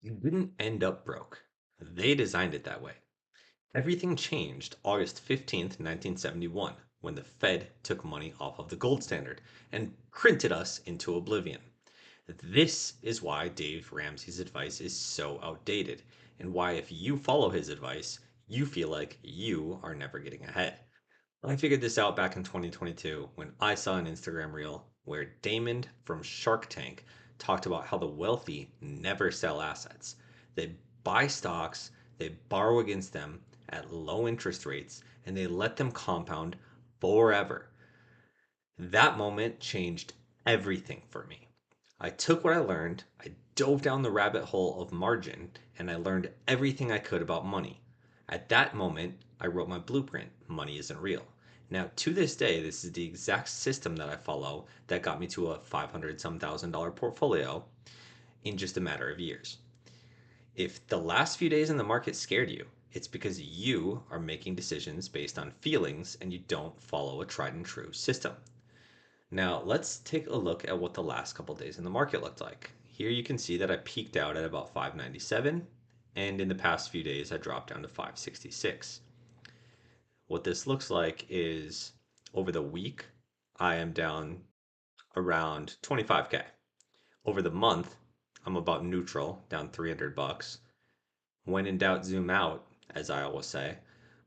You didn't end up broke. They designed it that way. Everything changed August 15th, 1971, when the Fed took money off of the gold standard and printed us into oblivion. This is why Dave Ramsey's advice is so outdated, and why, if you follow his advice, you feel like you are never getting ahead. I figured this out back in 2022 when I saw an Instagram reel where Damon from Shark Tank talked about how the wealthy never sell assets. They buy stocks, they borrow against them at low interest rates, and they let them compound forever. That moment changed everything for me. I took what I learned, I dove down the rabbit hole of margin, and I learned everything I could about money. At that moment, I wrote my blueprint Money Isn't Real. Now, to this day, this is the exact system that I follow that got me to a 500 some thousand dollar portfolio in just a matter of years. If the last few days in the market scared you, it's because you are making decisions based on feelings and you don't follow a tried and true system. Now, let's take a look at what the last couple days in the market looked like. Here you can see that I peaked out at about 597, and in the past few days I dropped down to 566. What this looks like is over the week, I am down around 25K. Over the month, I'm about neutral, down 300 bucks. When in doubt, zoom out, as I always say.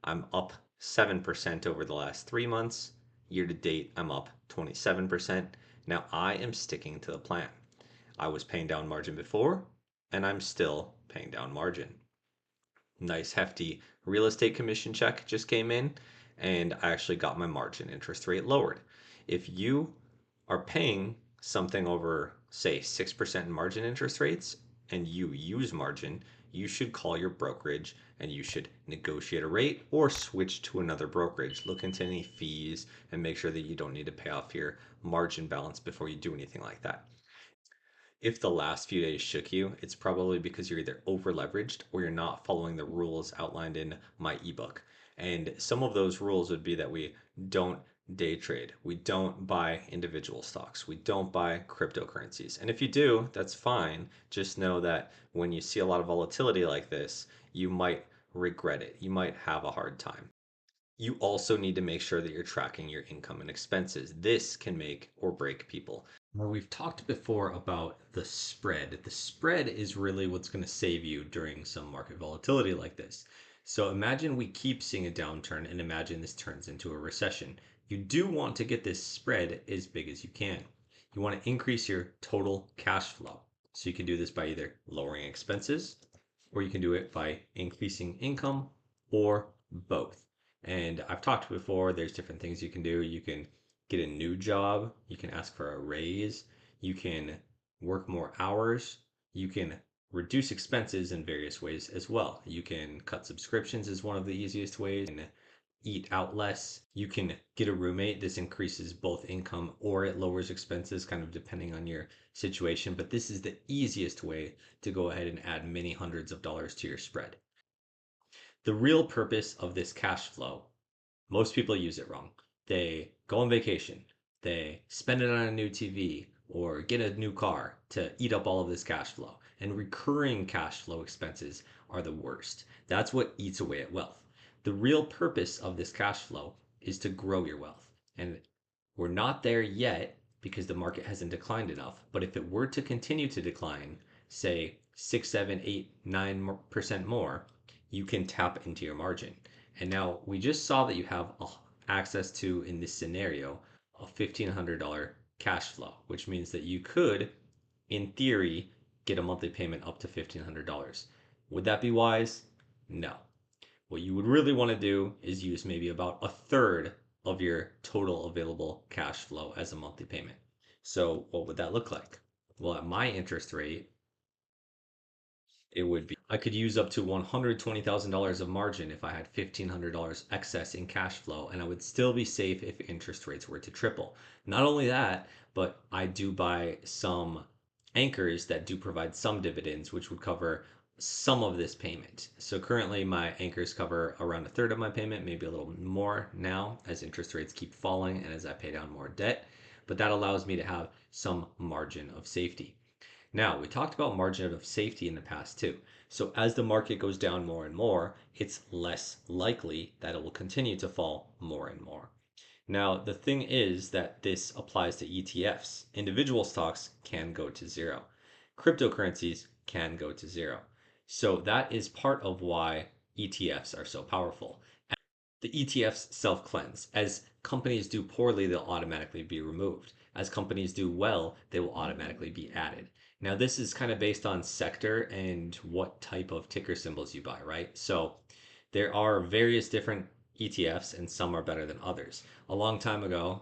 I'm up 7% over the last 3 months. Year to date, I'm up 27%. Now I am sticking to the plan. I was paying down margin before, and I'm still paying down margin. Nice hefty real estate commission check just came in, and I actually got my margin interest rate lowered. If you are paying something over, say, 6% in margin interest rates and you use margin, you should call your brokerage and you should negotiate a rate or switch to another brokerage. Look into any fees and make sure that you don't need to pay off your margin balance before you do anything like that. If the last few days shook you, it's probably because you're either over leveraged or you're not following the rules outlined in my ebook. And some of those rules would be that we don't day trade, we don't buy individual stocks, we don't buy cryptocurrencies. And if you do, that's fine. Just know that when you see a lot of volatility like this, you might regret it. You might have a hard time. You also need to make sure that you're tracking your income and expenses. This can make or break people. Now, we've talked before about the spread. The spread is really what's going to save you during some market volatility like this. So imagine we keep seeing a downturn and imagine this turns into a recession. You do want to get this spread as big as you can. You want to increase your total cash flow. So you can do this by either lowering expenses or you can do it by increasing income or both. And I've talked before, there's different things you can do. You can get a new job, you can ask for a raise, you can work more hours, you can reduce expenses in various ways as well. You can cut subscriptions is one of the easiest ways, and eat out less. You can get a roommate. This increases both income or it lowers expenses, kind of depending on your situation. But this is the easiest way to go ahead and add many hundreds of dollars to your spread. The real purpose of this cash flow, most people use it wrong. They go on vacation, they spend it on a new TV or get a new car to eat up all of this cash flow. And recurring cash flow expenses are the worst. That's what eats away at wealth. The real purpose of this cash flow is to grow your wealth. And we're not there yet because the market hasn't declined enough. But if it were to continue to decline, say 6, 7, 8, 9% more, you can tap into your margin. And now we just saw that you have access to, in this scenario, a $1,500 cash flow, which means that you could, in theory, get a monthly payment up to $1,500. Would that be wise? No. What you would really want to do is use maybe about a third of your total available cash flow as a monthly payment. So, what would that look like? Well, at my interest rate, it would be I could use up to $120,000 of margin if I had $1,500 excess in cash flow, and I would still be safe if interest rates were to triple. Not only that, but I do buy some anchors that do provide some dividends, which would cover some of this payment. So currently, my anchors cover around a third of my payment, maybe a little more now as interest rates keep falling and as I pay down more debt. But that allows me to have some margin of safety. Now, we talked about margin of safety in the past too. So as the market goes down more and more, it's less likely that it will continue to fall more and more. Now, the thing is that this applies to ETFs. Individual stocks can go to zero. Cryptocurrencies can go to zero. So that is part of why ETFs are so powerful. The ETFs self cleanse. As companies do poorly, they'll automatically be removed. As companies do well, they will automatically be added. Now, this is kind of based on sector and what type of ticker symbols you buy, right? So there are various different ETFs, and some are better than others. A long time ago,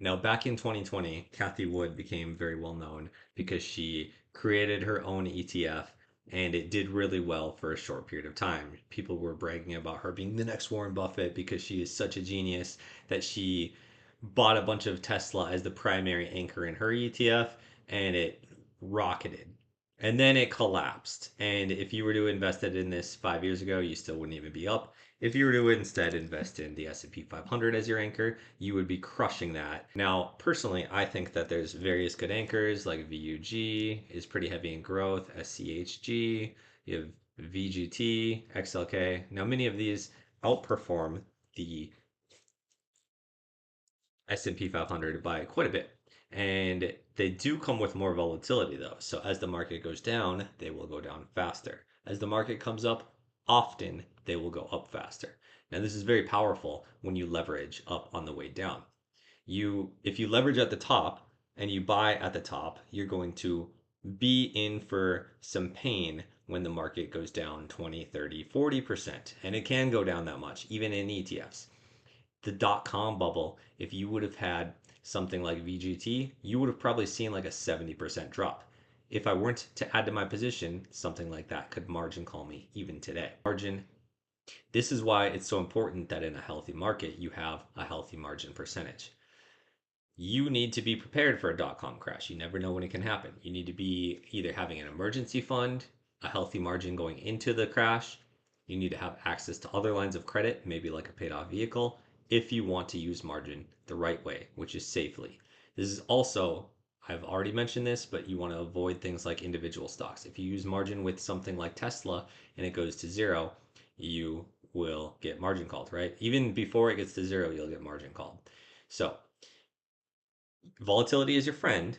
now back in 2020, Kathy Wood became very well known because she created her own ETF and it did really well for a short period of time. People were bragging about her being the next Warren Buffett because she is such a genius that she bought a bunch of Tesla as the primary anchor in her ETF and it rocketed. And then it collapsed. And if you were to invest it in this 5 years ago, you still wouldn't even be up. If you were to instead invest in the S&P 500 as your anchor, you would be crushing that. Now, personally, I think that there's various good anchors like VUG is pretty heavy in growth, SCHG, you have VGT, XLK. Now, many of these outperform the S&P 500 by quite a bit. And they do come with more volatility though. So as the market goes down, they will go down faster. As the market comes up, often they will go up faster. Now this is very powerful when you leverage up on the way down. If you leverage at the top and you buy at the top, you're going to be in for some pain when the market goes down 20, 30, 40%. And it can go down that much, even in ETFs. The dot-com bubble, if you would have had something like VGT, you would have probably seen like a 70% drop. If I weren't to add to my position, something like that could margin call me even today. Margin. This is why it's so important that in a healthy market, you have a healthy margin percentage. You need to be prepared for a dot-com crash. You never know when it can happen. You need to be either having an emergency fund, a healthy margin going into the crash. You need to have access to other lines of credit, maybe like a paid off vehicle, if you want to use margin the right way, which is safely. This is also, I've already mentioned this, but you want to avoid things like individual stocks. If you use margin with something like Tesla and it goes to zero, you will get margin called, right? Even before it gets to zero, you'll get margin called. So volatility is your friend,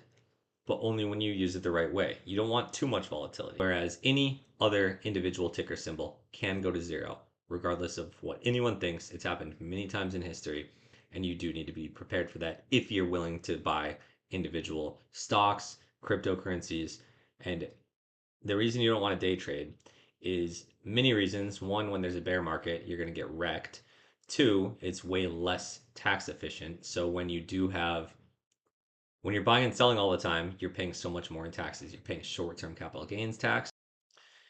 but only when you use it the right way. You don't want too much volatility. Whereas any other individual ticker symbol can go to zero, regardless of what anyone thinks. It's happened many times in history, and you do need to be prepared for that if you're willing to buy individual stocks, cryptocurrencies, and the reason you don't want to day trade is many reasons. One, when there's a bear market, you're going to get wrecked. Two, it's way less tax efficient. So when you're buying and selling all the time, you're paying so much more in taxes. You're paying short-term capital gains tax.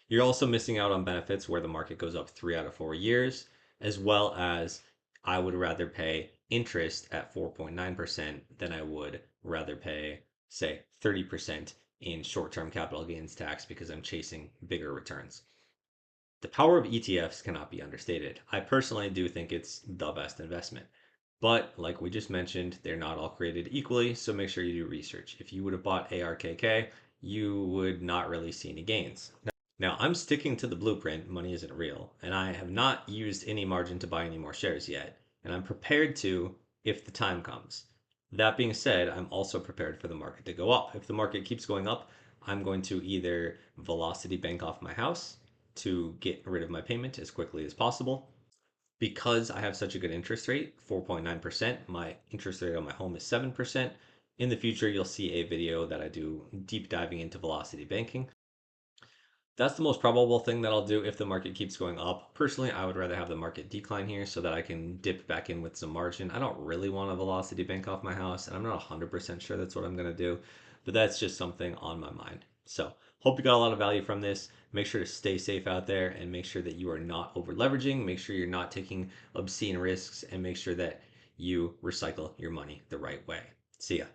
You're also missing out on benefits where the market goes up 3 out of 4 years, as well as I would rather pay interest at 4.9% than I would rather pay, say, 30% in short-term capital gains tax because I'm chasing bigger returns. The power of ETFs cannot be understated. I personally do think it's the best investment. But like we just mentioned, they're not all created equally, so make sure you do research. If you would have bought ARKK, you would not really see any gains. Now, I'm sticking to the blueprint, money isn't real, and I have not used any margin to buy any more shares yet, and I'm prepared to if the time comes. That being said, I'm also prepared for the market to go up. If the market keeps going up, I'm going to either velocity bank off my house to get rid of my payment as quickly as possible. Because I have such a good interest rate, 4.9%, my interest rate on my home is 7%. In the future, you'll see a video that I do deep diving into velocity banking. That's the most probable thing that I'll do if the market keeps going up. Personally, I would rather have the market decline here so that I can dip back in with some margin. I don't really want a velocity bank off my house, and I'm not 100% sure that's what I'm going to do, but that's just something on my mind. So, hope you got a lot of value from this. Make sure to stay safe out there and make sure that you are not over leveraging. Make sure you're not taking obscene risks and make sure that you recycle your money the right way. See ya.